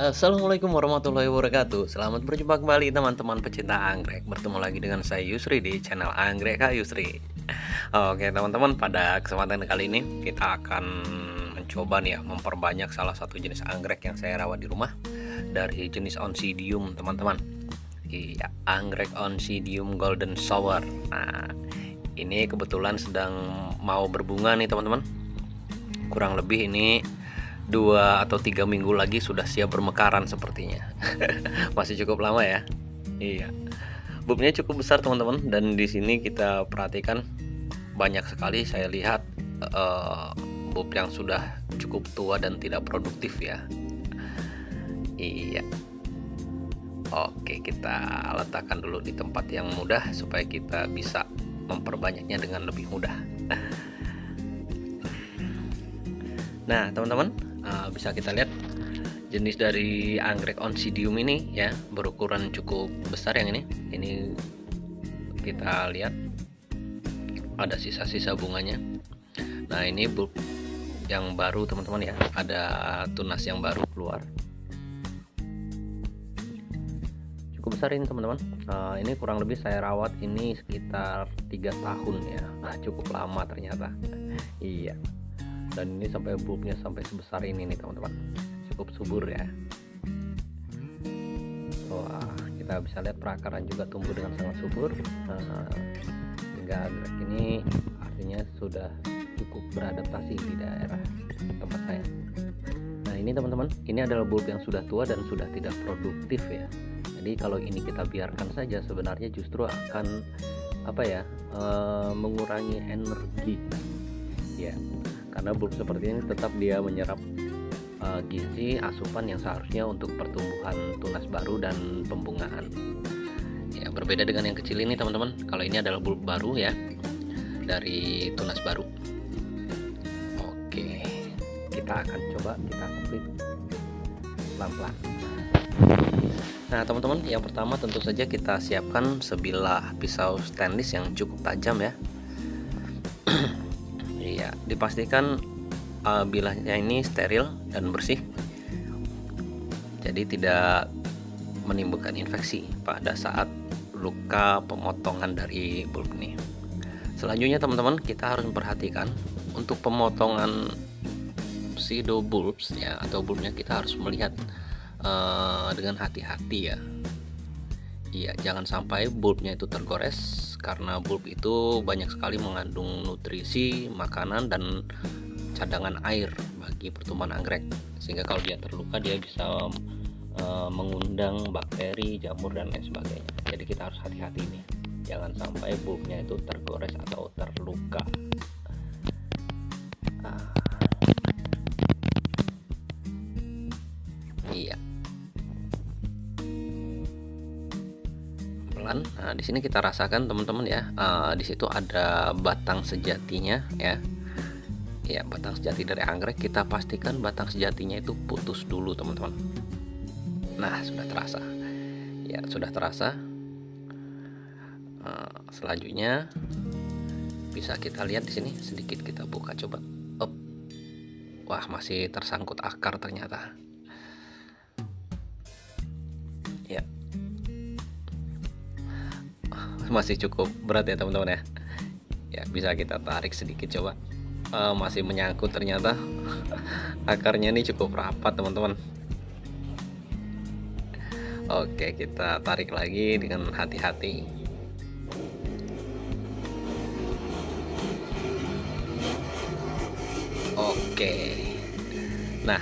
Assalamualaikum warahmatullahi wabarakatuh. Selamat berjumpa kembali teman-teman pecinta anggrek. Bertemu lagi dengan saya Yusri di channel Anggrek Kak Yusri. Oke teman-teman, pada kesempatan kali ini kita akan mencoba nih ya, memperbanyak salah satu jenis anggrek yang saya rawat di rumah, dari jenis Oncidium teman-teman. Iya, anggrek Oncidium Golden Shower. Nah, ini kebetulan sedang mau berbunga nih teman-teman. Kurang lebih ini 2 atau 3 minggu lagi sudah siap bermekaran sepertinya. Masih cukup lama ya. Iya, bulbnya cukup besar teman-teman, dan di sini kita perhatikan banyak sekali saya lihat bulb yang sudah cukup tua dan tidak produktif ya. Iya, oke, kita letakkan dulu di tempat yang mudah supaya kita bisa memperbanyaknya dengan lebih mudah. Nah teman-teman, bisa kita lihat jenis dari anggrek Oncidium ini ya, berukuran cukup besar yang ini kita lihat ada sisa-sisa bunganya. Nah, ini bulb yang baru teman-teman ya, ada tunas yang baru keluar, cukup besar ini teman-teman. Ini kurang lebih saya rawat ini sekitar 3 tahun ya. Cukup lama ternyata. Iya, dan ini sampai bulbnya sampai sebesar ini nih teman-teman, cukup subur ya. Wah, kita bisa lihat perakaran juga tumbuh dengan sangat subur, hingga anggrek ini artinya sudah cukup beradaptasi di daerah tempat saya. Nah, ini teman-teman, ini adalah bulb yang sudah tua dan sudah tidak produktif ya. Jadi kalau ini kita biarkan saja, sebenarnya justru akan mengurangi energi ya, karena bulb seperti ini tetap dia menyerap gizi asupan yang seharusnya untuk pertumbuhan tunas baru dan pembungaan ya. Berbeda dengan yang kecil ini teman-teman, kalau ini adalah bulb baru ya, dari tunas baru. Oke, kita akan coba kita split pelan-pelan. Nah teman-teman, yang pertama tentu saja kita siapkan sebilah pisau stainless yang cukup tajam ya. Iya, dipastikan bilahnya ini steril dan bersih, jadi tidak menimbulkan infeksi pada saat luka pemotongan dari bulb ini. Selanjutnya teman-teman, kita harus memperhatikan untuk pemotongan pseudo bulbs ya, atau bulbnya kita harus melihat dengan hati-hati ya. Iya, jangan sampai bulbnya itu tergores, karena bulb itu banyak sekali mengandung nutrisi, makanan, dan cadangan air bagi pertumbuhan anggrek, sehingga kalau dia terluka dia bisa mengundang bakteri, jamur, dan lain sebagainya. Jadi kita harus hati-hati nih, jangan sampai bulbnya itu tergores atau terluka. Iya. Nah, di sini kita rasakan teman-teman ya, di situ ada batang sejatinya ya. Ya, batang sejati dari anggrek, kita pastikan batang sejatinya itu putus dulu teman-teman. Nah, sudah terasa. Ya, sudah terasa. Selanjutnya bisa kita lihat di sini, sedikit kita buka coba. Wah, masih tersangkut akar ternyata. Ya, masih cukup berat ya teman-teman ya. Ya, bisa kita tarik sedikit coba. Masih menyangkut ternyata. Akarnya ini cukup rapat teman-teman. Oke, kita tarik lagi dengan hati-hati. Oke, nah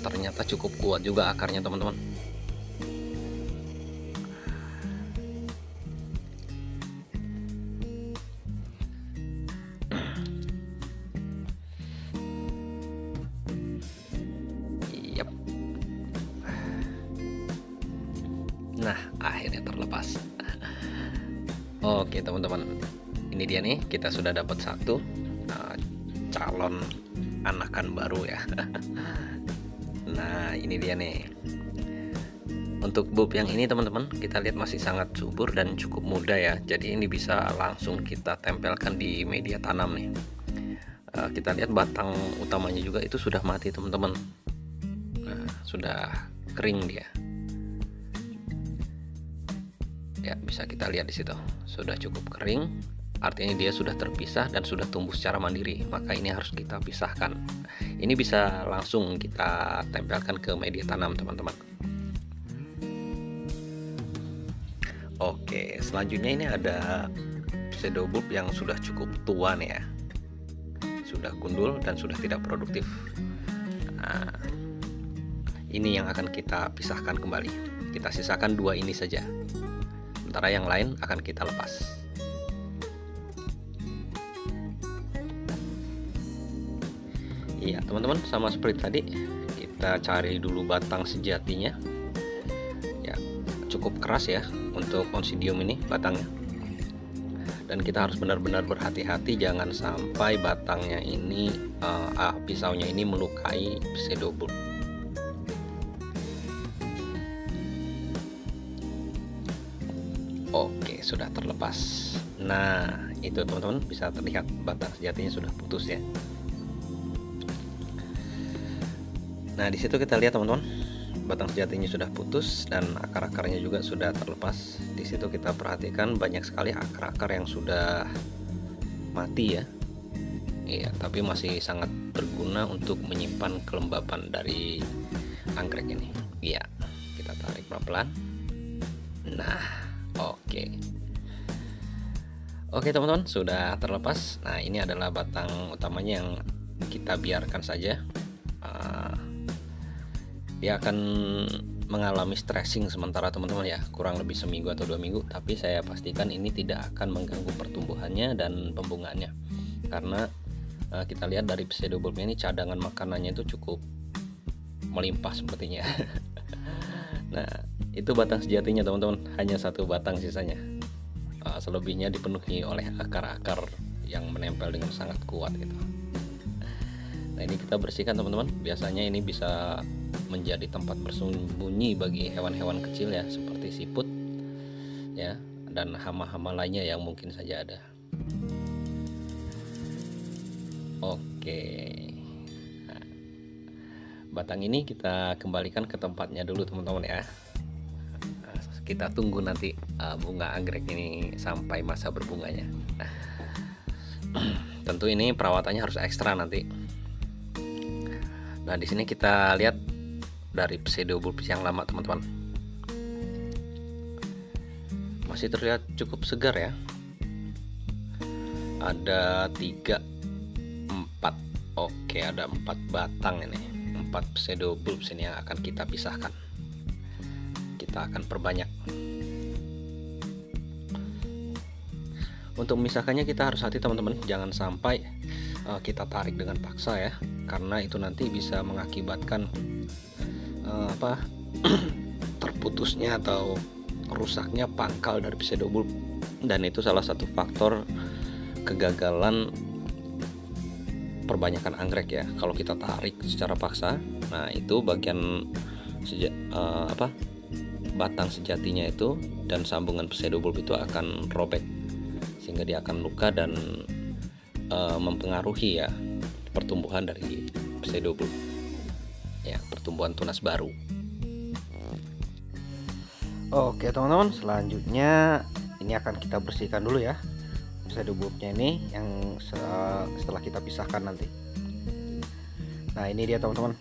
ternyata cukup kuat juga akarnya teman-teman. Nah, akhirnya terlepas. Oke teman-teman, ini dia nih, kita sudah dapat satu calon anakan baru ya. Nah, ini dia nih. Untuk bulb yang ini teman-teman, kita lihat masih sangat subur dan cukup muda ya. Jadi ini bisa langsung kita tempelkan di media tanam nih. Kita lihat batang utamanya juga itu sudah mati teman-teman. Nah, sudah kering dia. Ya, bisa kita lihat di situ sudah cukup kering, artinya dia sudah terpisah dan sudah tumbuh secara mandiri. Maka ini harus kita pisahkan. Ini bisa langsung kita tempelkan ke media tanam, teman-teman. Oke, selanjutnya ini ada pseudobulb yang sudah cukup tua nih ya, sudah gundul dan sudah tidak produktif. Nah, ini yang akan kita pisahkan kembali. Kita sisakan 2 ini saja, sementara yang lain akan kita lepas. Iya teman-teman, sama seperti tadi, kita cari dulu batang sejatinya. Ya, cukup keras ya untuk Oncidium ini batangnya. Dan kita harus benar-benar berhati-hati, jangan sampai batangnya ini pisaunya ini melukai pseudobulb. Oke, sudah terlepas. Nah, itu teman-teman bisa terlihat batang sejatinya sudah putus ya. Nah, di situ kita lihat teman-teman, batang sejatinya sudah putus dan akar-akarnya juga sudah terlepas. Di situ kita perhatikan banyak sekali akar-akar yang sudah mati ya. Iya, tapi masih sangat berguna untuk menyimpan kelembapan dari anggrek ini. Iya, kita tarik pelan-pelan. Nah, Oke teman-teman, sudah terlepas. Nah, ini adalah batang utamanya yang kita biarkan saja. Dia akan mengalami stressing sementara teman-teman ya, kurang lebih seminggu atau 2 minggu. Tapi saya pastikan ini tidak akan mengganggu pertumbuhannya dan pembungaannya, karena kita lihat dari pseudobulbnya ini cadangan makanannya itu cukup melimpah sepertinya. Nah, itu batang sejatinya teman-teman, hanya 1 batang sisanya. Selebihnya dipenuhi oleh akar-akar yang menempel dengan sangat kuat gitu. Nah, ini kita bersihkan teman-teman. Biasanya ini bisa menjadi tempat bersembunyi bagi hewan-hewan kecil ya, seperti siput ya, dan hama-hama lainnya yang mungkin saja ada. Oke, nah, batang ini kita kembalikan ke tempatnya dulu teman-teman ya. Kita tunggu nanti bunga anggrek ini sampai masa berbunganya. Tentu ini perawatannya harus ekstra nanti. Nah, di sini kita lihat dari pseudobulb yang lama teman-teman, masih terlihat cukup segar ya. Ada 3, 4. Oke, ada 4 batang ini, 4 pseudobulb ini yang akan kita pisahkan. Kita akan perbanyak. Untuk memisahkannya kita harus hati teman-teman, jangan sampai kita tarik dengan paksa ya, karena itu nanti bisa mengakibatkan terputusnya atau rusaknya pangkal dari pseudobulb, dan itu salah satu faktor kegagalan perbanyakan anggrek ya. Kalau kita tarik secara paksa, nah itu bagian batang sejatinya itu dan sambungan pseudobulb itu akan robek, sehingga dia akan luka dan mempengaruhi ya pertumbuhan dari pseudobulb ya, pertumbuhan tunas baru. Oke teman-teman, selanjutnya ini akan kita bersihkan dulu ya pseudobulbnya ini yang setelah kita pisahkan nanti. Nah, ini dia teman-teman,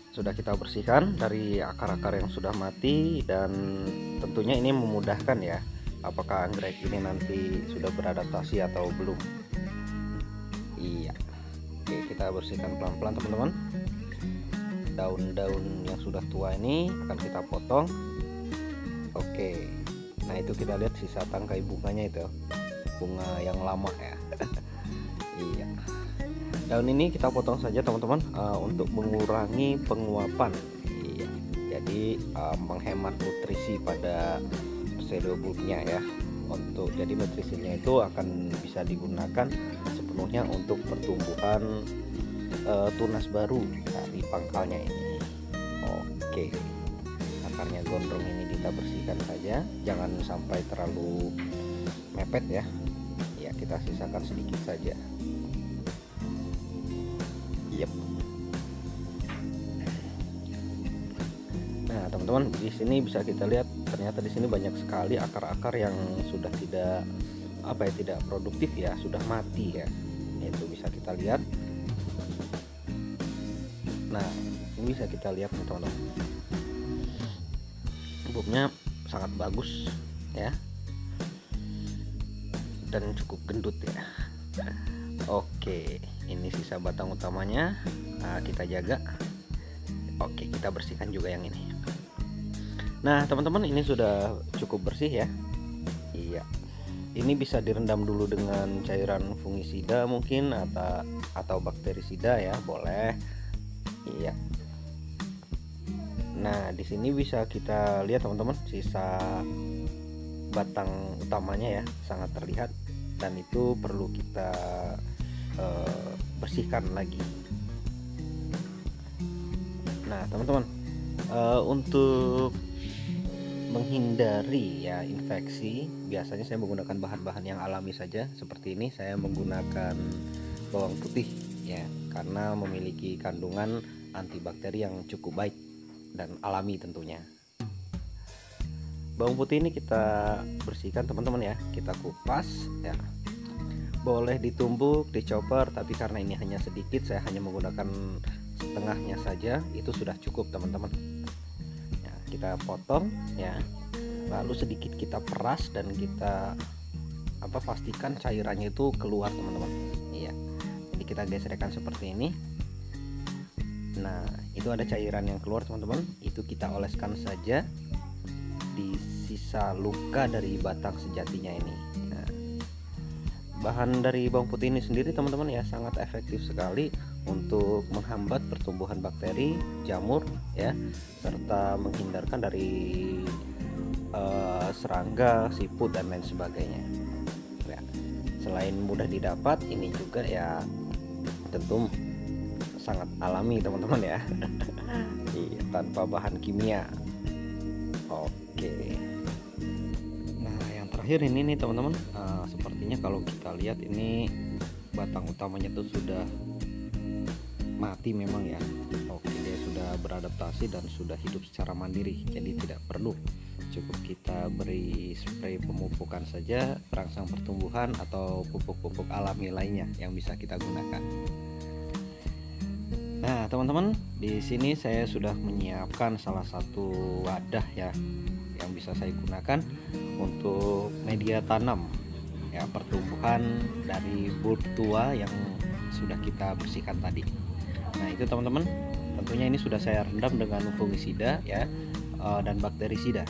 sudah kita bersihkan dari akar-akar yang sudah mati, dan tentunya ini memudahkan ya apakah anggrek ini nanti sudah beradaptasi atau belum. Iya, oke, kita bersihkan pelan-pelan teman-teman. Daun-daun yang sudah tua ini akan kita potong. Oke, nah itu kita lihat sisa tangkai bunganya itu, bunga yang lama ya. Iya, daun ini kita potong saja teman-teman, untuk mengurangi penguapan. Iya, jadi menghemat nutrisi pada pseudobulbnya ya. Jadi nutrisinya itu akan bisa digunakan sepenuhnya untuk pertumbuhan tunas baru dari pangkalnya ini. Oke, akarnya gondrong ini kita bersihkan saja, jangan sampai terlalu mepet ya. Ya, kita sisakan sedikit saja. Yep. teman-teman, di sini bisa kita lihat ternyata di sini banyak sekali akar-akar yang sudah tidak tidak produktif ya, sudah mati ya. Itu bisa kita lihat. Nah, ini bisa kita lihat teman-teman, pupuknya sangat bagus ya, dan cukup gendut ya. Oke, ini sisa batang utamanya. Nah, kita jaga. Oke, kita bersihkan juga yang ini. Nah teman-teman, ini sudah cukup bersih ya. Iya, ini bisa direndam dulu dengan cairan fungisida mungkin, atau bakterisida ya, boleh. Iya. Nah di sini bisa kita lihat teman-teman, sisa batang utamanya ya sangat terlihat, dan itu perlu kita bersihkan lagi. Nah teman-teman, untuk menghindari ya infeksi, biasanya saya menggunakan bahan-bahan yang alami saja. Seperti ini, saya menggunakan bawang putih ya, karena memiliki kandungan antibakteri yang cukup baik dan alami tentunya. Bawang putih ini kita bersihkan teman-teman ya, kita kupas ya. Boleh ditumbuk, dicopper, tapi karena ini hanya sedikit, saya hanya menggunakan setengahnya saja, itu sudah cukup teman-teman. Kita potong ya, lalu sedikit kita peras dan kita pastikan cairannya itu keluar teman-teman. Iya, jadi kita geserkan seperti ini. Nah itu ada cairan yang keluar teman-teman, itu kita oleskan saja di sisa luka dari batang sejatinya ini. Nah, bahan dari bawang putih ini sendiri teman-teman ya sangat efektif sekali untuk menghambat pertumbuhan bakteri, jamur ya, serta menghindarkan dari serangga, siput dan lain sebagainya ya. Selain mudah didapat, ini juga ya tentu sangat alami teman-teman ya. Iya, tanpa bahan kimia. Oke. Nah yang terakhir ini nih teman-teman, sepertinya kalau kita lihat ini batang utamanya tuh sudah mati memang ya. Oke, dia sudah beradaptasi dan sudah hidup secara mandiri, jadi tidak perlu, cukup kita beri spray pemupukan saja, perangsang pertumbuhan atau pupuk-pupuk alami lainnya yang bisa kita gunakan. Nah teman-teman, di sini saya sudah menyiapkan salah satu wadah ya yang bisa saya gunakan untuk media tanam ya, pertumbuhan dari bulb tua yang sudah kita bersihkan tadi. Nah itu teman-teman, tentunya ini sudah saya rendam dengan fungisida ya, dan bakterisida.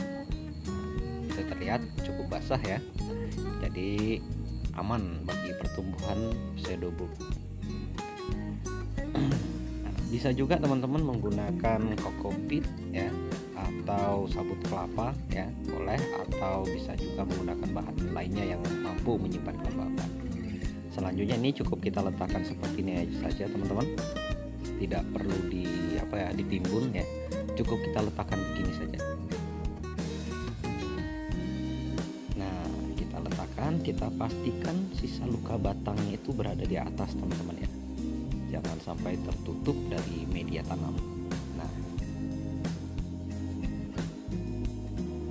Bisa terlihat cukup basah ya, jadi aman bagi pertumbuhan pseudobulb. Nah, bisa juga teman-teman menggunakan kokopit ya, atau sabut kelapa ya, boleh, atau bisa juga menggunakan bahan lainnya yang mampu menyimpan kelembaban. Selanjutnya ini cukup kita letakkan seperti ini aja saja teman-teman, tidak perlu ditimbun ya, cukup kita letakkan begini saja. Nah kita letakkan, kita pastikan sisa luka batangnya itu berada di atas teman-teman ya, jangan sampai tertutup dari media tanam. Nah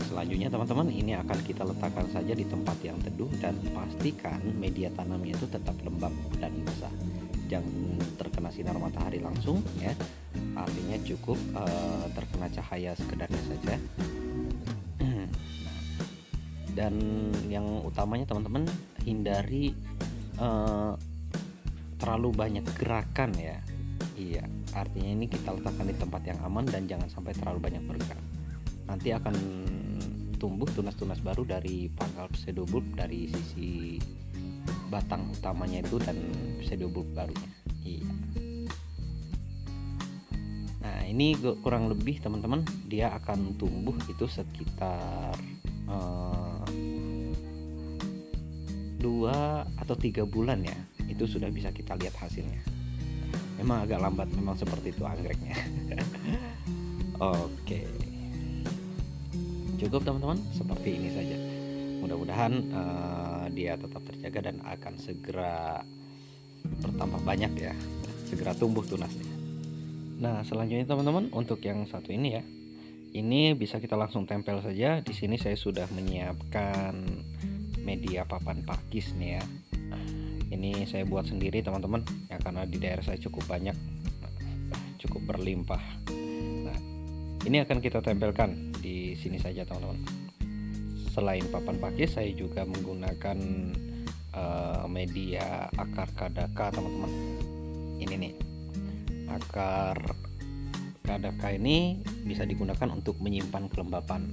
selanjutnya teman-teman, ini akan kita letakkan saja di tempat yang teduh dan pastikan media tanamnya itu tetap lembab dan basah, jangan terkena sinar matahari langsung ya, artinya cukup terkena cahaya sekedarnya saja. Dan yang utamanya teman-teman, hindari terlalu banyak gerakan ya. Iya, artinya ini kita letakkan di tempat yang aman dan jangan sampai terlalu banyak bergerak, nanti akan tumbuh tunas-tunas baru dari pangkal pseudobulb dari sisi batang utamanya itu dan pseudobulb barunya. Iya. Nah ini kurang lebih teman-teman, dia akan tumbuh itu sekitar 2 atau 3 bulan ya, itu sudah bisa kita lihat hasilnya. Memang agak lambat, memang seperti itu anggreknya. Oke, cukup teman-teman, seperti ini saja. Mudah-mudahan dia tetap terjaga dan akan segera bertambah banyak ya, segera tumbuh tunasnya. Nah selanjutnya teman-teman, untuk yang satu ini ya, Ini bisa kita langsung tempel saja. Di sini saya sudah menyiapkan media papan pakis nih ya. Ini saya buat sendiri teman-teman ya, karena di daerah saya cukup banyak, cukup berlimpah. Nah, ini akan kita tempelkan di sini saja teman-teman. Selain papan pakis, saya juga menggunakan media akar kadaka teman-teman. Ini nih, akar kadaka ini bisa digunakan untuk menyimpan kelembapan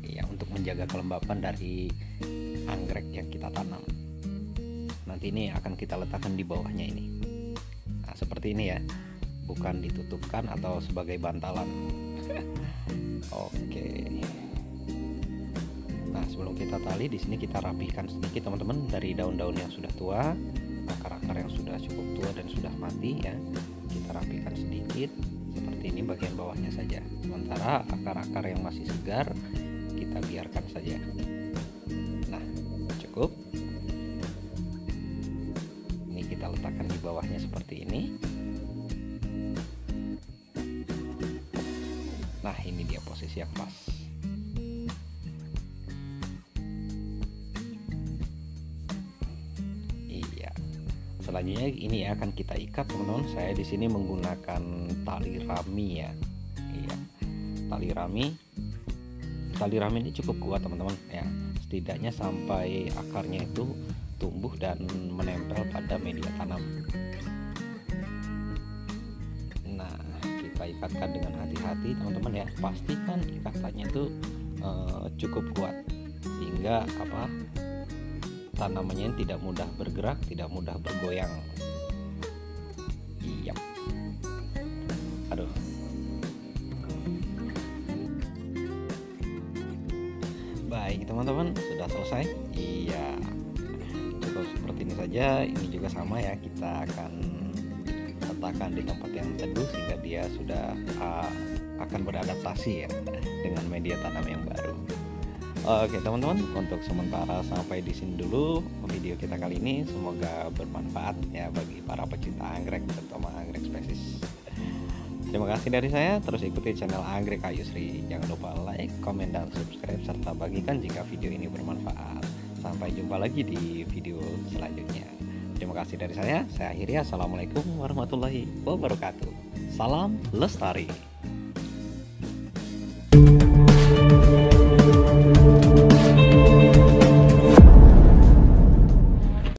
ya, untuk menjaga kelembapan dari anggrek yang kita tanam. Nanti ini akan kita letakkan di bawahnya ini. Nah, seperti ini ya, bukan ditutupkan atau sebagai bantalan. Oke. Nah, sebelum kita tali, di sini kita rapihkan sedikit teman-teman dari daun-daun yang sudah tua, akar-akar yang sudah cukup tua dan sudah mati ya. Kita rapihkan sedikit seperti ini bagian bawahnya saja. Sementara akar-akar yang masih segar kita biarkan saja. Nah, cukup. Ini kita letakkan di bawahnya seperti ini. Nah, ini dia posisi yang pas. Selanjutnya ini akan kita ikat teman-teman. Saya di sini menggunakan tali rami ya. Iya, tali rami. Tali rami ini cukup kuat teman-teman ya. Setidaknya sampai akarnya itu tumbuh dan menempel pada media tanam. Nah, kita ikatkan dengan hati-hati teman-teman ya. Pastikan ikatannya itu cukup kuat sehingga tanamannya tidak mudah bergerak, tidak mudah bergoyang. Iya. Aduh. Baik teman-teman, sudah selesai. Iya. Cukup seperti ini saja. Ini juga sama ya, kita akan letakkan di tempat yang teduh sehingga dia sudah akan beradaptasi ya dengan media tanam yang baru. Oke teman-teman, untuk sementara sampai di sini dulu video kita kali ini. Semoga bermanfaat ya bagi para pecinta anggrek, terutama anggrek spesies. Terima kasih dari saya. Terus ikuti channel Anggrek Kak Yusri. Jangan lupa like, komen, dan subscribe serta bagikan jika video ini bermanfaat. Sampai jumpa lagi di video selanjutnya. Terima kasih dari saya. Saya akhiri. Assalamualaikum warahmatullahi wabarakatuh. Salam lestari.